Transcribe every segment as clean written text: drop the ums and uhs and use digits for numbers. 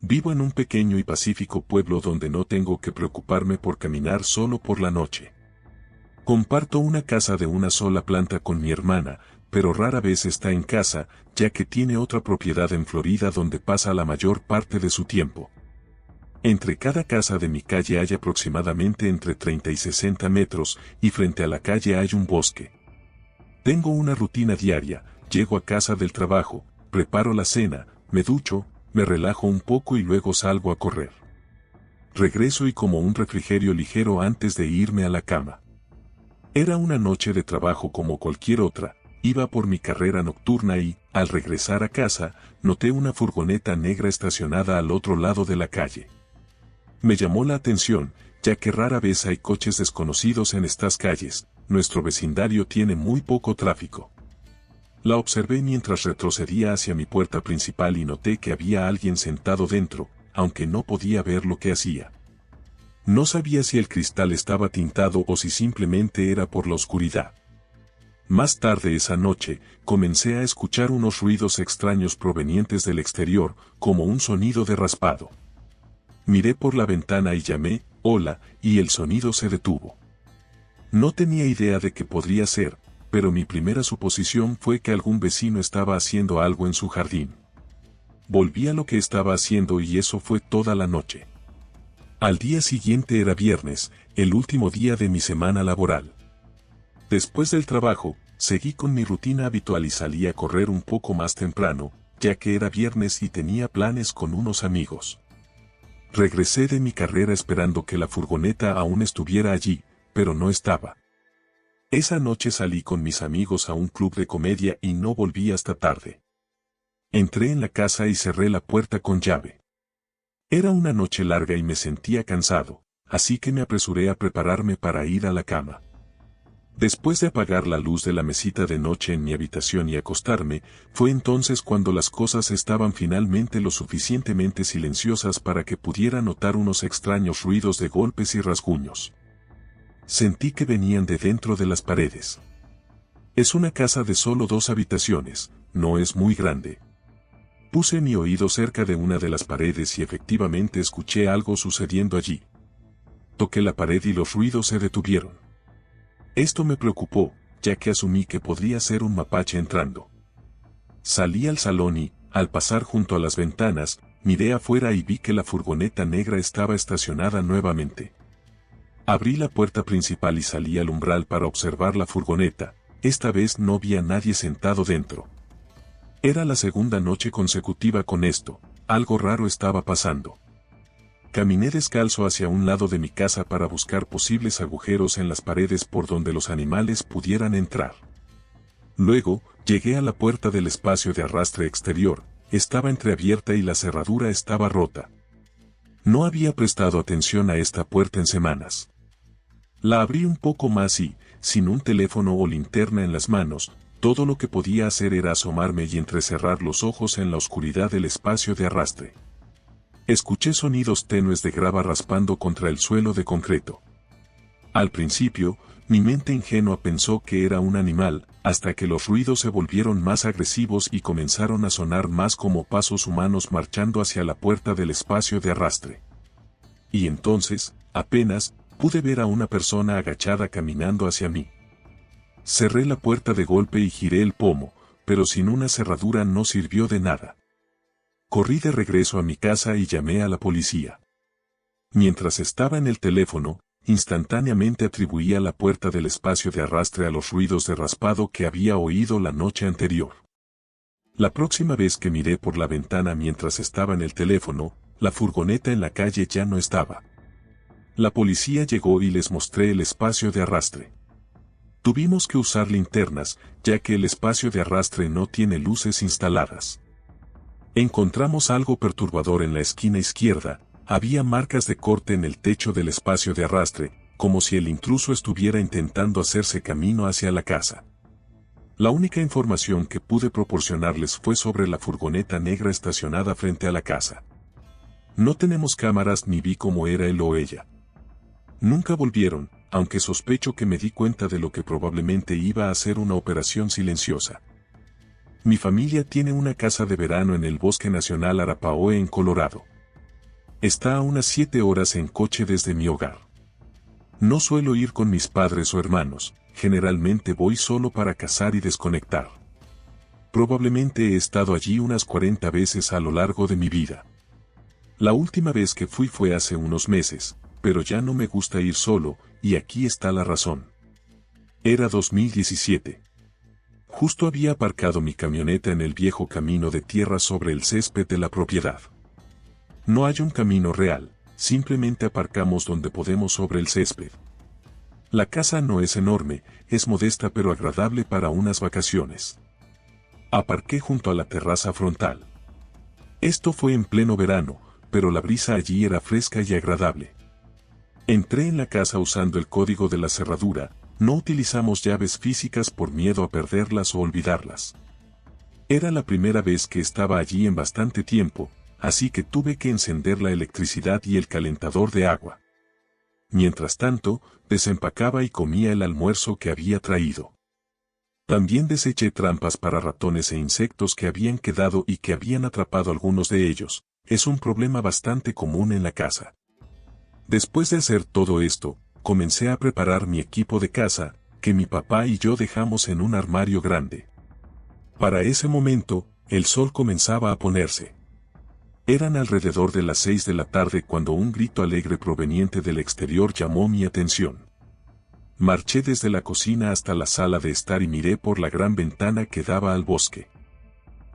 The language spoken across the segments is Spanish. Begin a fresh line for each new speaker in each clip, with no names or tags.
Vivo en un pequeño y pacífico pueblo donde no tengo que preocuparme por caminar solo por la noche. Comparto una casa de una sola planta con mi hermana, pero rara vez está en casa, ya que tiene otra propiedad en Florida donde pasa la mayor parte de su tiempo. Entre cada casa de mi calle hay aproximadamente entre 30 y 60 metros, y frente a la calle hay un bosque. Tengo una rutina diaria: llego a casa del trabajo, preparo la cena, me ducho, me relajo un poco y luego salgo a correr. Regreso y como un refrigerio ligero antes de irme a la cama. Era una noche de trabajo como cualquier otra, iba por mi carrera nocturna y, al regresar a casa, noté una furgoneta negra estacionada al otro lado de la calle. Me llamó la atención, ya que rara vez hay coches desconocidos en estas calles, nuestro vecindario tiene muy poco tráfico. La observé mientras retrocedía hacia mi puerta principal y noté que había alguien sentado dentro, aunque no podía ver lo que hacía. No sabía si el cristal estaba tintado o si simplemente era por la oscuridad. Más tarde esa noche, comencé a escuchar unos ruidos extraños provenientes del exterior, como un sonido de raspado. Miré por la ventana y llamé, «Hola», y el sonido se detuvo. No tenía idea de qué podría ser, pero mi primera suposición fue que algún vecino estaba haciendo algo en su jardín. Volví a lo que estaba haciendo y eso fue toda la noche. Al día siguiente era viernes, el último día de mi semana laboral. Después del trabajo, seguí con mi rutina habitual y salí a correr un poco más temprano, ya que era viernes y tenía planes con unos amigos. Regresé de mi carrera esperando que la furgoneta aún estuviera allí, pero no estaba. Esa noche salí con mis amigos a un club de comedia y no volví hasta tarde. Entré en la casa y cerré la puerta con llave. Era una noche larga y me sentía cansado, así que me apresuré a prepararme para ir a la cama. Después de apagar la luz de la mesita de noche en mi habitación y acostarme, fue entonces cuando las cosas estaban finalmente lo suficientemente silenciosas para que pudiera notar unos extraños ruidos de golpes y rasguños. Sentí que venían de dentro de las paredes. Es una casa de solo 2 habitaciones, no es muy grande. Puse mi oído cerca de una de las paredes y efectivamente escuché algo sucediendo allí. Toqué la pared y los ruidos se detuvieron. Esto me preocupó, ya que asumí que podría ser un mapache entrando. Salí al salón y, al pasar junto a las ventanas, miré afuera y vi que la furgoneta negra estaba estacionada nuevamente. Abrí la puerta principal y salí al umbral para observar la furgoneta. Esta vez no vi a nadie sentado dentro. Era la segunda noche consecutiva con esto, algo raro estaba pasando. Caminé descalzo hacia un lado de mi casa para buscar posibles agujeros en las paredes por donde los animales pudieran entrar. Luego, llegué a la puerta del espacio de arrastre exterior, estaba entreabierta y la cerradura estaba rota. No había prestado atención a esta puerta en semanas. La abrí un poco más y, sin un teléfono o linterna en las manos, todo lo que podía hacer era asomarme y entrecerrar los ojos en la oscuridad del espacio de arrastre. Escuché sonidos tenues de grava raspando contra el suelo de concreto. Al principio, mi mente ingenua pensó que era un animal, hasta que los ruidos se volvieron más agresivos y comenzaron a sonar más como pasos humanos marchando hacia la puerta del espacio de arrastre. Y entonces, apenas, pude ver a una persona agachada caminando hacia mí. Cerré la puerta de golpe y giré el pomo, pero sin una cerradura no sirvió de nada. Corrí de regreso a mi casa y llamé a la policía. Mientras estaba en el teléfono, instantáneamente atribuía la puerta del espacio de arrastre a los ruidos de raspado que había oído la noche anterior. La próxima vez que miré por la ventana mientras estaba en el teléfono, la furgoneta en la calle ya no estaba. La policía llegó y les mostré el espacio de arrastre. Tuvimos que usar linternas, ya que el espacio de arrastre no tiene luces instaladas. Encontramos algo perturbador en la esquina izquierda, había marcas de corte en el techo del espacio de arrastre, como si el intruso estuviera intentando hacerse camino hacia la casa. La única información que pude proporcionarles fue sobre la furgoneta negra estacionada frente a la casa. No tenemos cámaras ni vi cómo era él o ella. Nunca volvieron, aunque sospecho que me di cuenta de lo que probablemente iba a ser una operación silenciosa. Mi familia tiene una casa de verano en el Bosque Nacional Arapahoe en Colorado. Está a unas 7 horas en coche desde mi hogar. No suelo ir con mis padres o hermanos, generalmente voy solo para cazar y desconectar. Probablemente he estado allí unas 40 veces a lo largo de mi vida. La última vez que fui fue hace unos meses, pero ya no me gusta ir solo, y aquí está la razón. Era 2017. Justo había aparcado mi camioneta en el viejo camino de tierra sobre el césped de la propiedad. No hay un camino real, simplemente aparcamos donde podemos sobre el césped. La casa no es enorme, es modesta pero agradable para unas vacaciones. Aparqué junto a la terraza frontal. Esto fue en pleno verano, pero la brisa allí era fresca y agradable. Entré en la casa usando el código de la cerradura, no utilizamos llaves físicas por miedo a perderlas o olvidarlas. Era la primera vez que estaba allí en bastante tiempo, así que tuve que encender la electricidad y el calentador de agua. Mientras tanto, desempacaba y comía el almuerzo que había traído. También deseché trampas para ratones e insectos que habían quedado y que habían atrapado algunos de ellos. Es un problema bastante común en la casa. Después de hacer todo esto, comencé a preparar mi equipo de caza, que mi papá y yo dejamos en un armario grande. Para ese momento, el sol comenzaba a ponerse. Eran alrededor de las 6 de la tarde cuando un grito alegre proveniente del exterior llamó mi atención. Marché desde la cocina hasta la sala de estar y miré por la gran ventana que daba al bosque.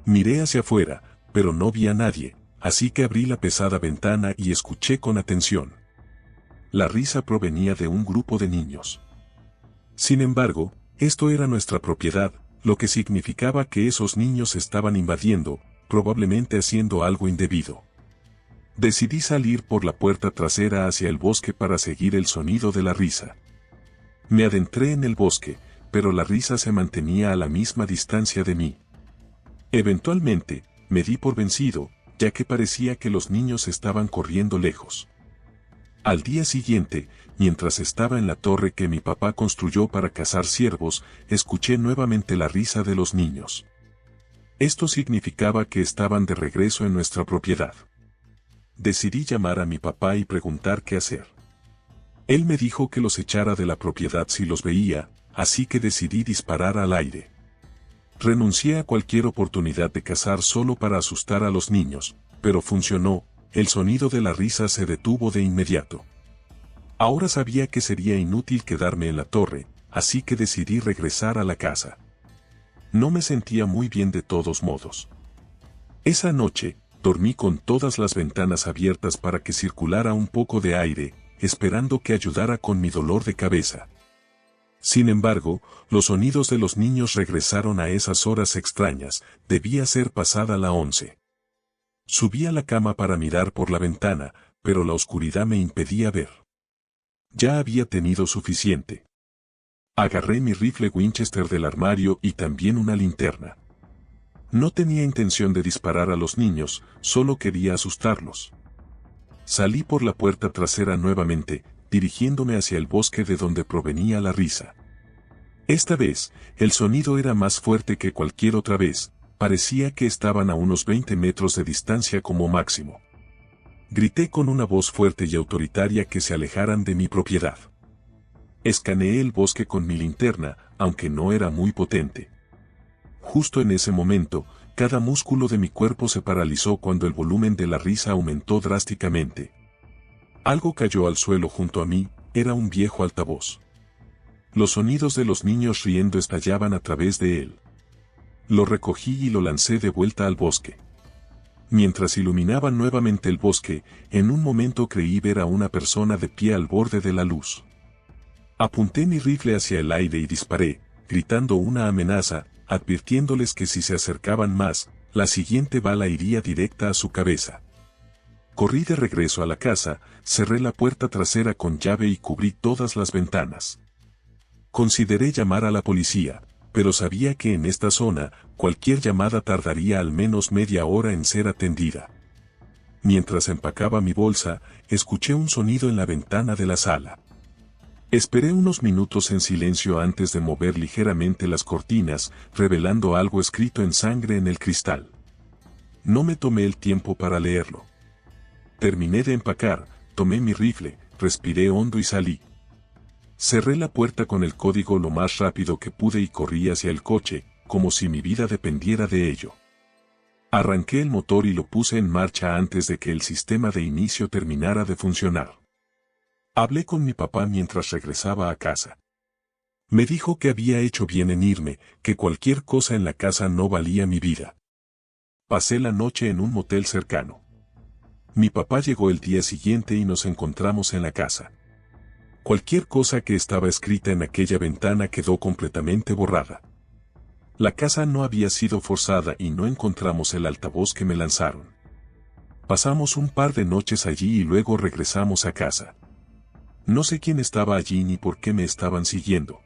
Miré hacia afuera, pero no vi a nadie, así que abrí la pesada ventana y escuché con atención. La risa provenía de un grupo de niños. Sin embargo, esto era nuestra propiedad, lo que significaba que esos niños estaban invadiendo, probablemente haciendo algo indebido. Decidí salir por la puerta trasera hacia el bosque para seguir el sonido de la risa. Me adentré en el bosque, pero la risa se mantenía a la misma distancia de mí. Eventualmente, me di por vencido, ya que parecía que los niños estaban corriendo lejos. Al día siguiente, mientras estaba en la torre que mi papá construyó para cazar ciervos, escuché nuevamente la risa de los niños. Esto significaba que estaban de regreso en nuestra propiedad. Decidí llamar a mi papá y preguntar qué hacer. Él me dijo que los echara de la propiedad si los veía, así que decidí disparar al aire. Renuncié a cualquier oportunidad de cazar solo para asustar a los niños, pero funcionó, el sonido de la risa se detuvo de inmediato. Ahora sabía que sería inútil quedarme en la torre, así que decidí regresar a la casa. No me sentía muy bien de todos modos. Esa noche, dormí con todas las ventanas abiertas para que circulara un poco de aire, esperando que ayudara con mi dolor de cabeza. Sin embargo, los sonidos de los niños regresaron a esas horas extrañas, debía ser pasada la 11. Subí a la cama para mirar por la ventana, pero la oscuridad me impedía ver. Ya había tenido suficiente. Agarré mi rifle Winchester del armario y también una linterna. No tenía intención de disparar a los niños, solo quería asustarlos. Salí por la puerta trasera nuevamente, dirigiéndome hacia el bosque de donde provenía la risa. Esta vez, el sonido era más fuerte que cualquier otra vez, parecía que estaban a unos 20 metros de distancia como máximo. Grité con una voz fuerte y autoritaria que se alejaran de mi propiedad. Escaneé el bosque con mi linterna, aunque no era muy potente. Justo en ese momento, cada músculo de mi cuerpo se paralizó cuando el volumen de la risa aumentó drásticamente. Algo cayó al suelo junto a mí, era un viejo altavoz. Los sonidos de los niños riendo estallaban a través de él. Lo recogí y lo lancé de vuelta al bosque. Mientras iluminaba nuevamente el bosque, en un momento creí ver a una persona de pie al borde de la luz. Apunté mi rifle hacia el aire y disparé, gritando una amenaza, advirtiéndoles que si se acercaban más, la siguiente bala iría directa a su cabeza. Corrí de regreso a la casa, cerré la puerta trasera con llave y cubrí todas las ventanas. Consideré llamar a la policía, pero sabía que en esta zona, cualquier llamada tardaría al menos media hora en ser atendida. Mientras empacaba mi bolsa, escuché un sonido en la ventana de la sala. Esperé unos minutos en silencio antes de mover ligeramente las cortinas, revelando algo escrito en sangre en el cristal. No me tomé el tiempo para leerlo. Terminé de empacar, tomé mi rifle, respiré hondo y salí. Cerré la puerta con el código lo más rápido que pude y corrí hacia el coche, como si mi vida dependiera de ello. Arranqué el motor y lo puse en marcha antes de que el sistema de inicio terminara de funcionar. Hablé con mi papá mientras regresaba a casa. Me dijo que había hecho bien en irme, que cualquier cosa en la casa no valía mi vida. Pasé la noche en un motel cercano. Mi papá llegó el día siguiente y nos encontramos en la casa. Cualquier cosa que estaba escrita en aquella ventana quedó completamente borrada. La casa no había sido forzada y no encontramos el altavoz que me lanzaron. Pasamos un par de noches allí y luego regresamos a casa. No sé quién estaba allí ni por qué me estaban siguiendo.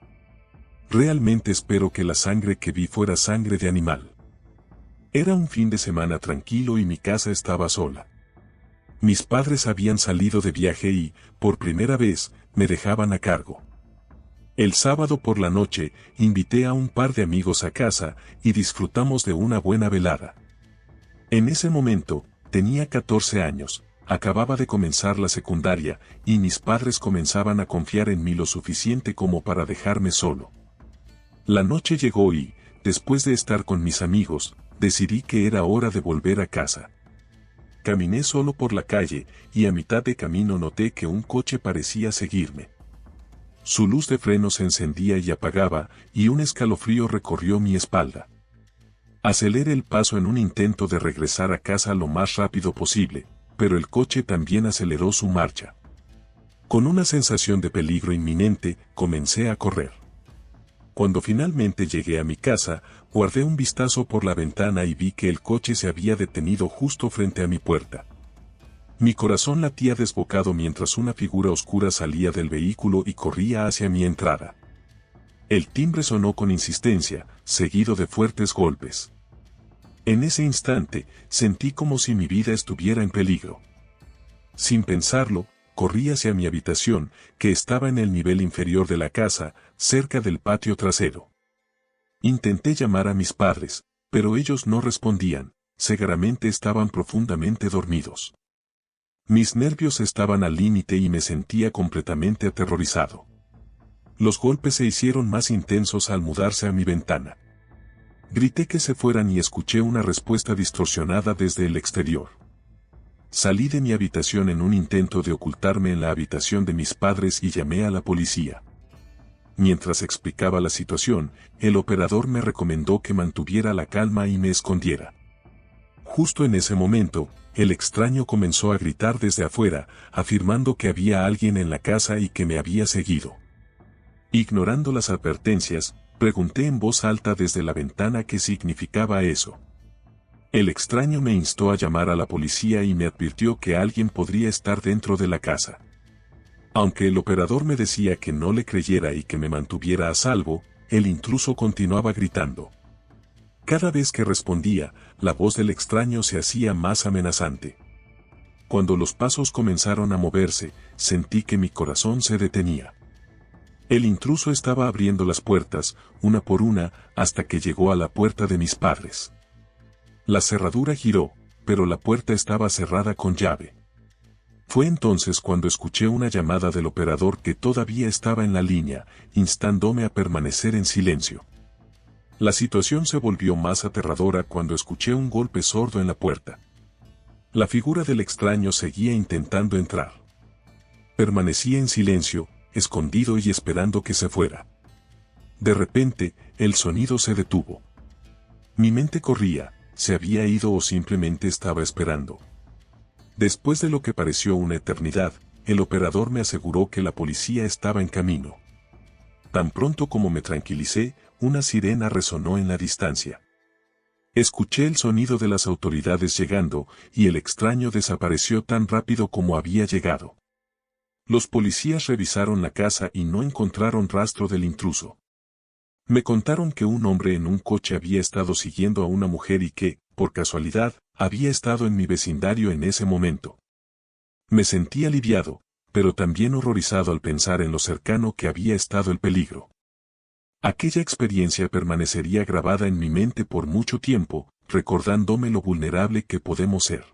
Realmente espero que la sangre que vi fuera sangre de animal. Era un fin de semana tranquilo y mi casa estaba sola. Mis padres habían salido de viaje y, por primera vez, me dejaban a cargo. El sábado por la noche, invité a un par de amigos a casa y disfrutamos de una buena velada. En ese momento, tenía 14 años, acababa de comenzar la secundaria y mis padres comenzaban a confiar en mí lo suficiente como para dejarme solo. La noche llegó y, después de estar con mis amigos, decidí que era hora de volver a casa. Caminé solo por la calle y a mitad de camino noté que un coche parecía seguirme. Su luz de freno se encendía y apagaba, y un escalofrío recorrió mi espalda. Aceleré el paso en un intento de regresar a casa lo más rápido posible, pero el coche también aceleró su marcha. Con una sensación de peligro inminente, comencé a correr. Cuando finalmente llegué a mi casa, guardé un vistazo por la ventana y vi que el coche se había detenido justo frente a mi puerta. Mi corazón latía desbocado mientras una figura oscura salía del vehículo y corría hacia mi entrada. El timbre sonó con insistencia, seguido de fuertes golpes. En ese instante, sentí como si mi vida estuviera en peligro. Sin pensarlo, corrí hacia mi habitación, que estaba en el nivel inferior de la casa, cerca del patio trasero. Intenté llamar a mis padres, pero ellos no respondían, seguramente estaban profundamente dormidos. Mis nervios estaban al límite y me sentía completamente aterrorizado. Los golpes se hicieron más intensos al mudarse a mi ventana. Grité que se fueran y escuché una respuesta distorsionada desde el exterior. Salí de mi habitación en un intento de ocultarme en la habitación de mis padres y llamé a la policía. Mientras explicaba la situación, el operador me recomendó que mantuviera la calma y me escondiera. Justo en ese momento, el extraño comenzó a gritar desde afuera, afirmando que había alguien en la casa y que me había seguido. Ignorando las advertencias, pregunté en voz alta desde la ventana qué significaba eso. El extraño me instó a llamar a la policía y me advirtió que alguien podría estar dentro de la casa. Aunque el operador me decía que no le creyera y que me mantuviera a salvo, el intruso continuaba gritando. Cada vez que respondía, la voz del extraño se hacía más amenazante. Cuando los pasos comenzaron a moverse, sentí que mi corazón se detenía. El intruso estaba abriendo las puertas, una por una, hasta que llegó a la puerta de mis padres. La cerradura giró, pero la puerta estaba cerrada con llave. Fue entonces cuando escuché una llamada del operador que todavía estaba en la línea, instándome a permanecer en silencio. La situación se volvió más aterradora cuando escuché un golpe sordo en la puerta. La figura del extraño seguía intentando entrar. Permanecí en silencio, escondido y esperando que se fuera. De repente, el sonido se detuvo. Mi mente corría, se había ido o simplemente estaba esperando. Después de lo que pareció una eternidad, el operador me aseguró que la policía estaba en camino. Tan pronto como me tranquilicé, una sirena resonó en la distancia. Escuché el sonido de las autoridades llegando, y el extraño desapareció tan rápido como había llegado. Los policías revisaron la casa y no encontraron rastro del intruso. Me contaron que un hombre en un coche había estado siguiendo a una mujer y que, por casualidad, había estado en mi vecindario en ese momento. Me sentí aliviado, pero también horrorizado al pensar en lo cercano que había estado el peligro. Aquella experiencia permanecería grabada en mi mente por mucho tiempo, recordándome lo vulnerable que podemos ser.